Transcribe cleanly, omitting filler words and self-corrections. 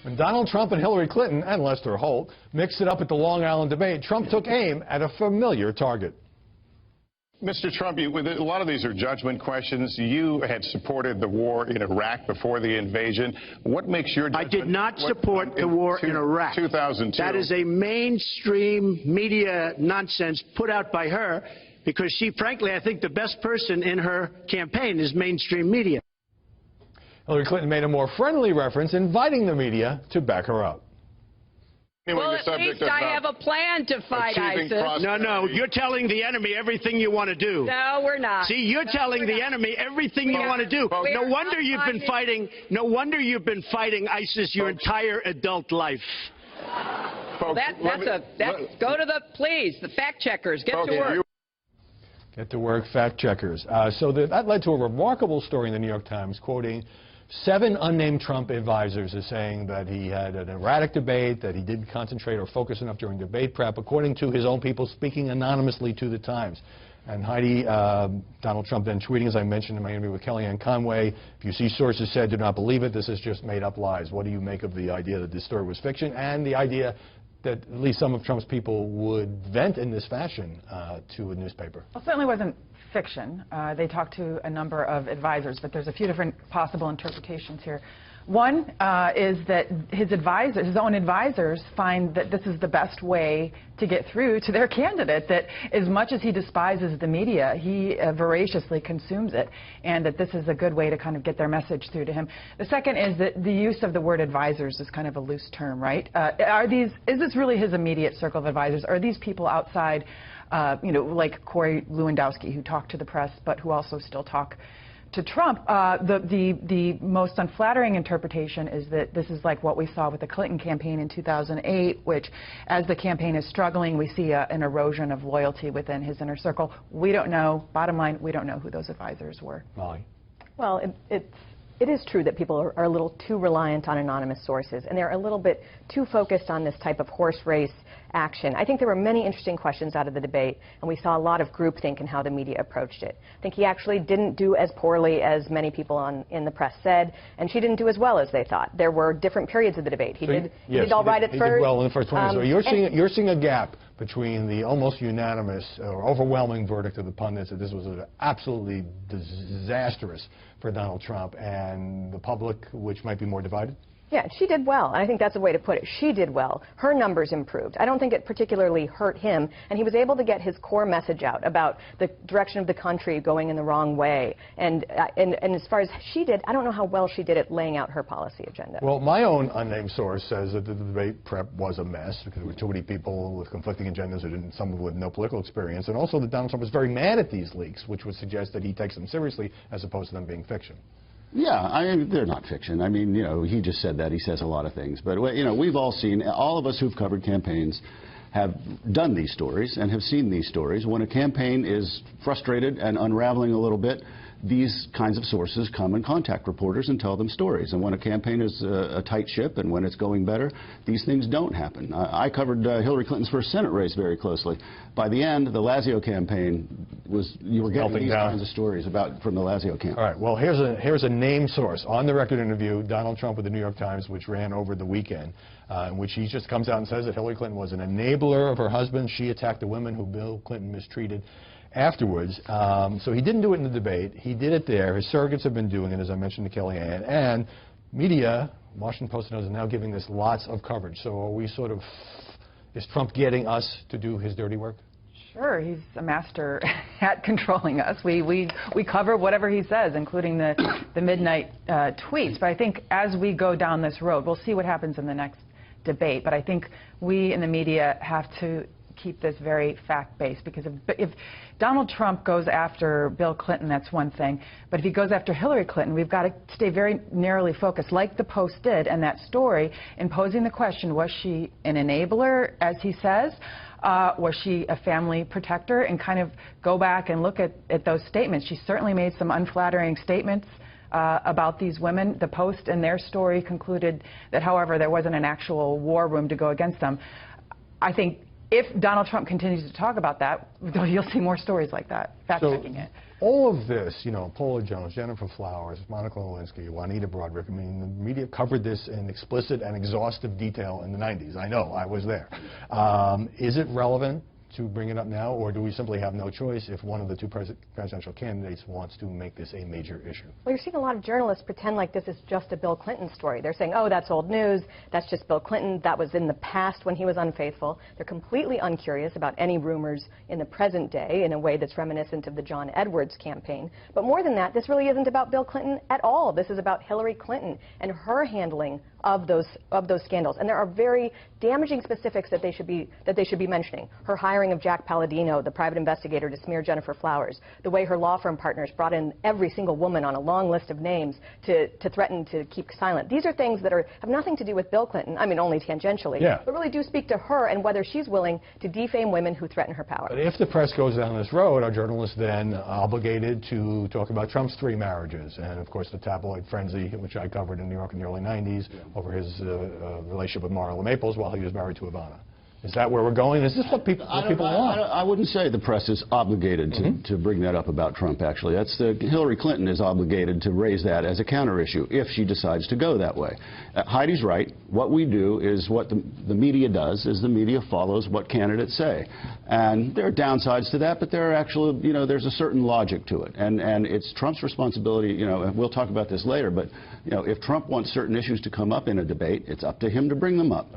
When Donald Trump and Hillary Clinton and Lester Holt mixed it up at the Long Island debate, Trump took aim at a familiar target. Mr. Trump, a lot of these are judgment questions. You had supported the war in Iraq before the invasion. What makes your judgment? I did not support the war in Iraq. 2002. That is a mainstream media nonsense put out by her because she, frankly, I think the best person in her campaign is mainstream media. Hillary Clinton made a more friendly reference, inviting the media to back her up. Anyway, well, at least I have a plan to fight ISIS. No, you're telling the enemy everything you want to do. No, we're not. See, you're telling the enemy everything you want to do. No wonder you've been fighting. No wonder you've been fighting ISIS your entire adult life. Well, go to the fact checkers. Get to work. Get to work, fact checkers. So that led to a remarkable story in the New York Times, quoting 7 unnamed Trump advisors as saying that he had an erratic debate, that he didn't concentrate or focus enough during debate prep, according to his own people speaking anonymously to the Times. And Heidi, Donald Trump then tweeting, as I mentioned in my interview with Kellyanne Conway, if you see sources said, do not believe it, this is just made up lies. What do you make of the idea that this story was fiction and the idea that at least some of Trump's people would vent in this fashion to a newspaper? Well, it certainly wasn't fiction. They talked to a number of advisors, but there's a few different possible interpretations here. One is that his own advisors find that this is the best way to get through to their candidate, that as much as he despises the media, he voraciously consumes it, and that this is a good way to kind of get their message through to him. The second is that the use of the word advisors is kind of a loose term, right? Is this really his immediate circle of advisors? Are these people outside, like Corey Lewandowski, who talk to the press, but who also still talk to Trump? The most unflattering interpretation is that this is like what we saw with the Clinton campaign in 2008, which, as the campaign is struggling, we see an erosion of loyalty within his inner circle. We don't know. Bottom line, we don't know who those advisors were. Molly. Well, it is true that people are a little too reliant on anonymous sources, and they're a little bit too focused on this type of horse race action. I think there were many interesting questions out of the debate, and we saw a lot of groupthink in how the media approached it. I think he actually didn't do as poorly as many people in the press said, and she didn't do as well as they thought. There were different periods of the debate. He did all right at first. He did well in the first 20 minutes. So you're seeing a gap between the almost unanimous or overwhelming verdict of the pundits that this was absolutely disastrous for Donald Trump, and the public, which might be more divided? Yeah, she did well. I think that's a way to put it. She did well. Her numbers improved. I don't think it particularly hurt him, and he was able to get his core message out about the direction of the country going in the wrong way. And as far as she did, I don't know how well she did at laying out her policy agenda. Well, my own unnamed source says that the debate prep was a mess because there were too many people with conflicting agendas and some with no political experience, and also that Donald Trump was very mad at these leaks, which would suggest that he takes them seriously as opposed to them being fiction. Yeah, I mean, they're not fiction. I mean, he just said that. He says a lot of things. But, we've all seen, all of us who've covered campaigns have done these stories and have seen these stories. When a campaign is frustrated and unraveling a little bit, these kinds of sources come and contact reporters and tell them stories. And when a campaign is a tight ship and when it's going better, these things don't happen. I covered Hillary Clinton's first Senate race very closely. By the end, the Lazio campaign you were getting these kinds of stories from the Lazio campaign. All right. Well, here's a named source on the record interview, Donald Trump with the New York Times, which ran over the weekend, in which he just comes out and says that Hillary Clinton was an enabler of her husband. She attacked the women who Bill Clinton mistreated afterwards. So he didn't do it in the debate. He did it there. His surrogates have been doing it, as I mentioned to Kellyanne. And media, Washington Post knows, is now giving this lots of coverage. So are we is Trump getting us to do his dirty work? Sure, he's a master at controlling us. We cover whatever he says, including the midnight tweets. But I think as we go down this road, we'll see what happens in the next debate. But I think we in the media have to keep this very fact-based, because if Donald Trump goes after Bill Clinton, that's one thing. But if he goes after Hillary Clinton, we've got to stay very narrowly focused, like the Post did in that story, in posing the question, was she an enabler, as he says? Was she a family protector? And kind of go back and look at those statements. She certainly made some unflattering statements about these women. The Post in their story concluded that, however, there wasn't an actual war room to go against them. I think if Donald Trump continues to talk about that, you'll see more stories like that, fact-checking it. All of this, you know, Paula Jones, Jennifer Flowers, Monica Lewinsky, Juanita Broaddrick, I mean, the media covered this in explicit and exhaustive detail in the 90s. I know, I was there. Is it relevant to bring it up now, or do we simply have no choice if one of the two presidential candidates wants to make this a major issue? Well, you're seeing a lot of journalists pretend like this is just a Bill Clinton story. They're saying, oh, that's old news, that's just Bill Clinton, that was in the past when he was unfaithful. They're completely uncurious about any rumors in the present day in a way that's reminiscent of the John Edwards campaign. But more than that, this really isn't about Bill Clinton at all. This is about Hillary Clinton and her handling of those scandals. And there are very damaging specifics that they should be mentioning. Her hiring of Jack Palladino, the private investigator, to smear Jennifer Flowers, the way her law firm partners brought in every single woman on a long list of names to threaten to keep silent. These are things that have nothing to do with Bill Clinton, I mean only tangentially, but really do speak to her and whether she's willing to defame women who threaten her power. But if the press goes down this road, are journalists then obligated to talk about Trump's 3 marriages and, of course, the tabloid frenzy, which I covered in New York in the early 90s, over his relationship with Marla Maples while he was married to Ivana? Is that where we're going? Is this what people want? I wouldn't say the press is obligated to bring that up about Trump, actually. Hillary Clinton is obligated to raise that as a counter issue if she decides to go that way. Heidi's right. What we do is what the media does, is the media follows what candidates say. And there are downsides to that, but there are actually, you know, there's a certain logic to it. And it's Trump's responsibility, you know, and we'll talk about this later, but, you know, if Trump wants certain issues to come up in a debate, it's up to him to bring them up.